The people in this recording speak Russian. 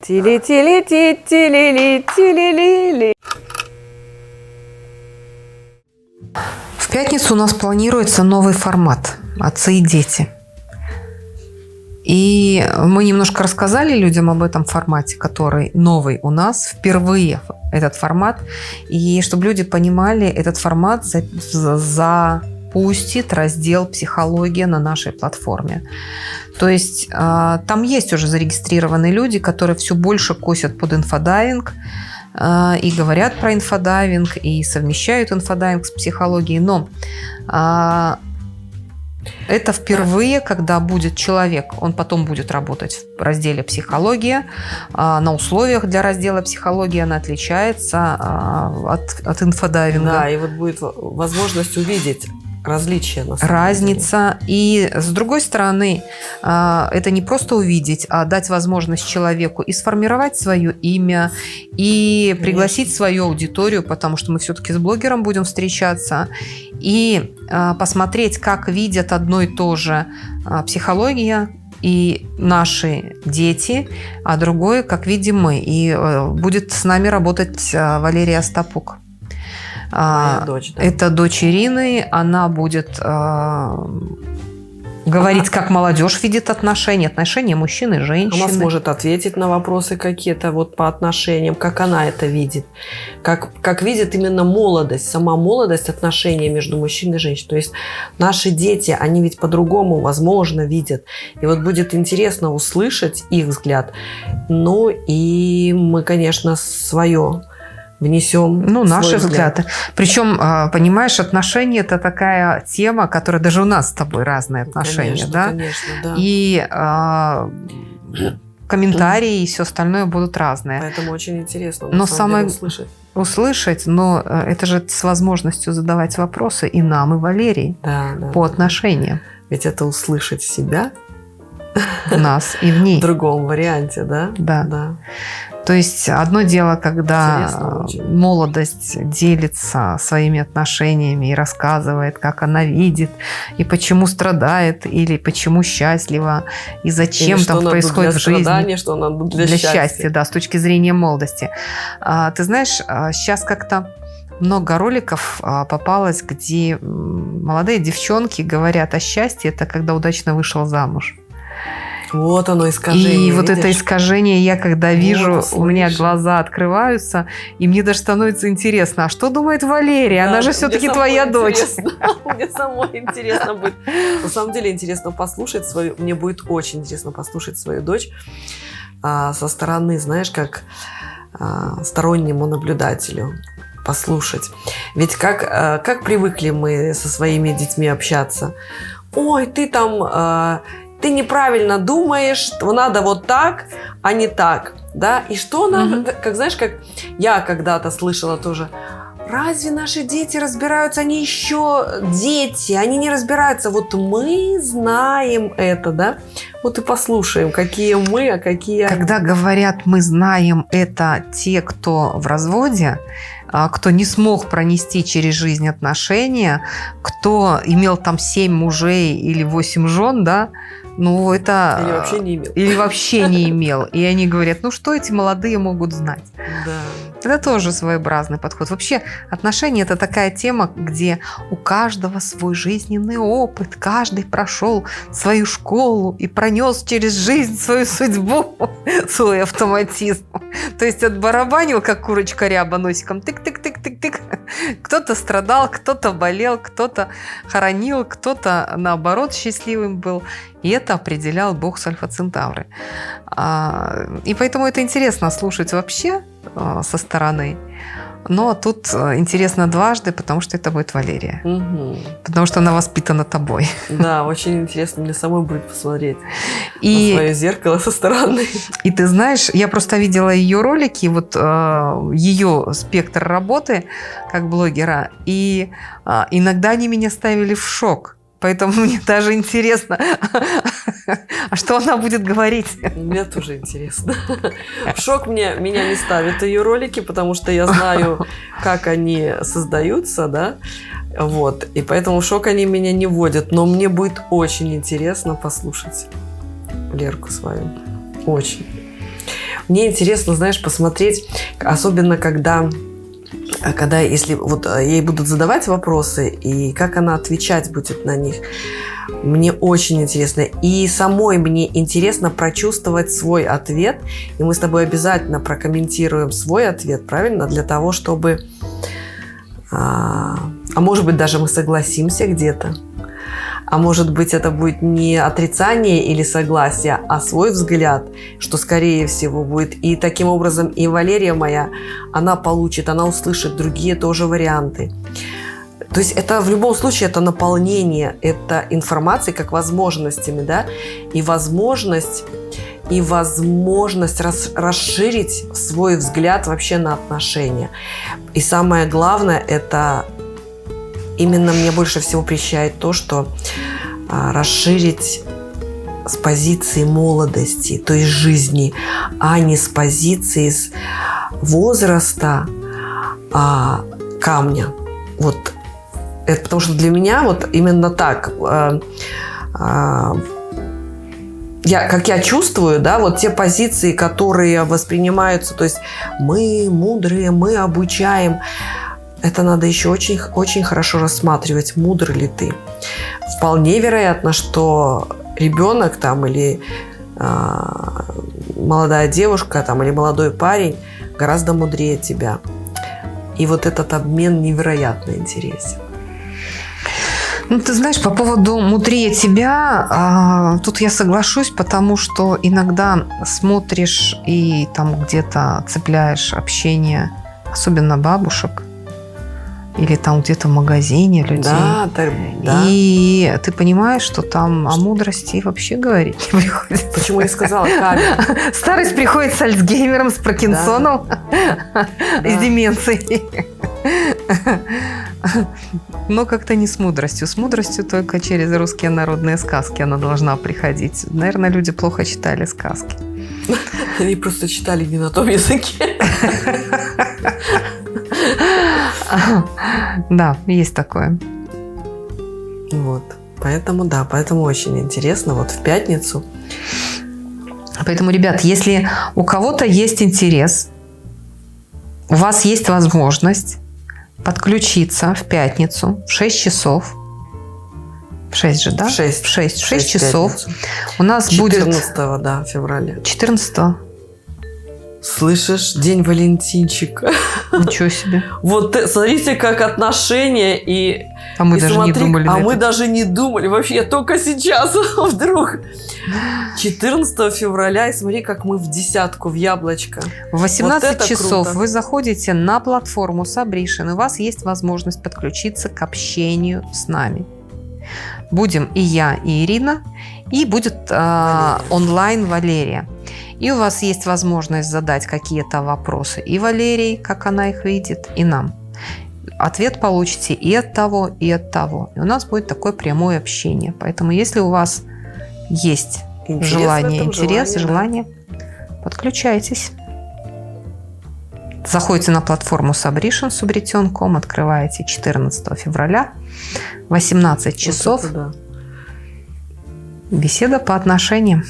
Тили-тили-ти-тили-ли-тили-ли-ли. В пятницу у нас планируется новый формат «Отцы и дети». И мы немножко рассказали людям об этом формате, который новый у нас, впервые этот формат. И чтобы люди понимали, этот формат запустит раздел «Психология» на нашей платформе. То есть там есть уже зарегистрированные люди, которые все больше косят под инфодайвинг, и говорят про инфодайвинг, и совмещают инфодайвинг с психологией. Но это впервые, когда будет человек, он потом будет работать в разделе «Психология». На условиях для раздела «Психология» она отличается от инфодайвинга. Да, и вот будет возможность увидеть различия. Разница. И с другой стороны, это не просто увидеть, а дать возможность человеку и сформировать свое имя, и пригласить свою аудиторию, потому что мы все-таки с блогером будем встречаться, и посмотреть, как видят одно и то же психология и наши дети, а другое, как видим мы. И будет с нами работать Валерия Остапук. Дочь, да. Это дочь Ирины. Она будет говорить, как молодежь видит отношения мужчин и женщин. Она сможет ответить на вопросы какие-то вот по отношениям, как она это видит. Как видит именно молодость, сама молодость отношения между мужчиной и женщиной. То есть наши дети, они ведь по-другому, возможно, видят. И вот будет интересно услышать их взгляд. Ну и мы, конечно, свое внесем. Ну, наши взгляды. Причем, понимаешь, отношения – это такая тема, которая даже у нас с тобой разные отношения. Конечно, да? конечно, да. И комментарии и все остальное будут разные. Поэтому очень интересно но самое услышать. Но это же с возможностью задавать вопросы и нам, и Валерии по отношениям. Ведь это услышать себя в нас и в ней. В другом варианте, да? Да. То есть одно дело, когда молодость делится своими отношениями и рассказывает, как она видит, и почему страдает, или почему счастлива, и зачем там происходит в жизни. Что надо для счастья. Да, с точки зрения молодости. Ты знаешь, сейчас как-то много роликов попалось, где молодые девчонки говорят о счастье, это когда удачно вышел замуж. Вот оно искажение. И вот это искажение я когда вижу, у меня глаза открываются, и мне даже становится интересно, а что думает Валерия? Она же все-таки твоя дочь. Мне самой интересно будет. На самом деле интересно послушать свою, мне будет очень интересно послушать свою дочь со стороны, знаешь, как стороннему наблюдателю. Послушать. Ведь как привыкли мы со своими детьми общаться? Ой, ты там... Ты неправильно думаешь, надо вот так, а не так, да? И что нам, как знаешь, как я когда-то слышала тоже, разве наши дети разбираются? Они еще дети, они не разбираются. Вот мы знаем это, да? Вот и послушаем, какие мы, а какие... Когда говорят, мы знаем это те, кто в разводе, кто не смог пронести через жизнь отношения, кто имел там 7 мужей или 8 жен, да, ну, это... Или вообще не имел. Или вообще не имел. И они говорят, ну, что эти молодые могут знать? Да. Это тоже своеобразный подход. Вообще, отношения – это такая тема, где у каждого свой жизненный опыт, каждый прошел свою школу и пронес через жизнь свою судьбу, свой автоматизм. То есть отбарабанил, как курочка ряба, носиком тык-тык-тык-тык-тык. Кто-то страдал, кто-то болел, кто-то хоронил, кто-то, наоборот, счастливым был. И это определял Бог с Альфа-Центавры. И поэтому это интересно слушать вообще со стороны. Но тут интересно дважды, потому что это будет Валерия. Угу. Потому что она воспитана тобой. Да, очень интересно мне самой будет посмотреть на свое зеркало со стороны. И ты знаешь, я просто видела ее ролики, вот ее спектр работы как блогера, и иногда они меня ставили в шок. Поэтому мне даже интересно, а что она будет говорить? Мне тоже интересно. В шок меня не ставят ее ролики, потому что я знаю, как они создаются, да, вот, и поэтому в шок они меня не вводят, но мне будет очень интересно послушать Лерку свою. Очень. Мне интересно, знаешь, посмотреть, особенно когда если вот ей будут задавать вопросы, и как она отвечать будет на них. Мне очень интересно. И самой мне интересно прочувствовать свой ответ. И мы с тобой обязательно прокомментируем свой ответ, правильно? Для того, чтобы... А может быть, даже мы согласимся где-то. А может быть, это будет не отрицание или согласие, а свой взгляд, что, скорее всего, будет. И таким образом и Валерия моя, она услышит другие тоже варианты. То есть это в любом случае это наполнение, это информацией как возможностями, да, и возможность расширить свой взгляд вообще на отношения. И самое главное, это именно мне больше всего прельщает то, что расширить с позиции молодости, то есть жизни, а не с позиции возраста камня. Вот это потому что для меня вот именно так. Как я чувствую, да, вот те позиции, которые воспринимаются, то есть мы мудрые, мы обучаем. Это надо еще очень, очень хорошо рассматривать, мудр ли ты. Вполне вероятно, что ребенок там или молодая девушка там, или молодой парень гораздо мудрее тебя. И вот этот обмен невероятно интересен. Ну, ты знаешь, по поводу мудрее тебя, тут я соглашусь, потому что иногда смотришь и там где-то цепляешь общение, особенно бабушек, или там где-то в магазине людей. Да. И ты понимаешь, что там о мудрости вообще говорить не приходится. Почему я сказала камень? Старость приходит с Альцгеймером, с Паркинсоном, с деменцией. Но как-то не с мудростью. С мудростью только через русские народные сказки она должна приходить. Наверное, люди плохо читали сказки. Они просто читали не на том языке. Да, есть такое. Вот. Поэтому очень интересно. Вот в пятницу. Поэтому, ребят, если у кого-то есть интерес, у вас есть возможность подключиться в пятницу в 6 часов. В 6 же, да? В 6 часов. У нас 14 будет... февраля. 14. Слышишь, День Валентинчика. Ничего себе. Вот смотрите, как отношения и... А мы даже не думали. Мы даже не думали. Вообще, только сейчас вдруг. 14 февраля, и смотри, как мы в десятку, в яблочко. В 18 часов круто. вы заходите на платформу Сабришин, и у вас есть возможность подключиться к общению с нами. Будем и я, и Ирина, и будет онлайн Валерия. И у вас есть возможность задать какие-то вопросы и Валерии, как она их видит, и нам. Ответ получите и от того, и от того. И у нас будет такое прямое общение. Поэтому, если у вас есть желание, подключайтесь. Заходите на платформу Сабришин, subretion.com, открываете 14 февраля, 18 часов. Вот это да. Беседа по отношениям.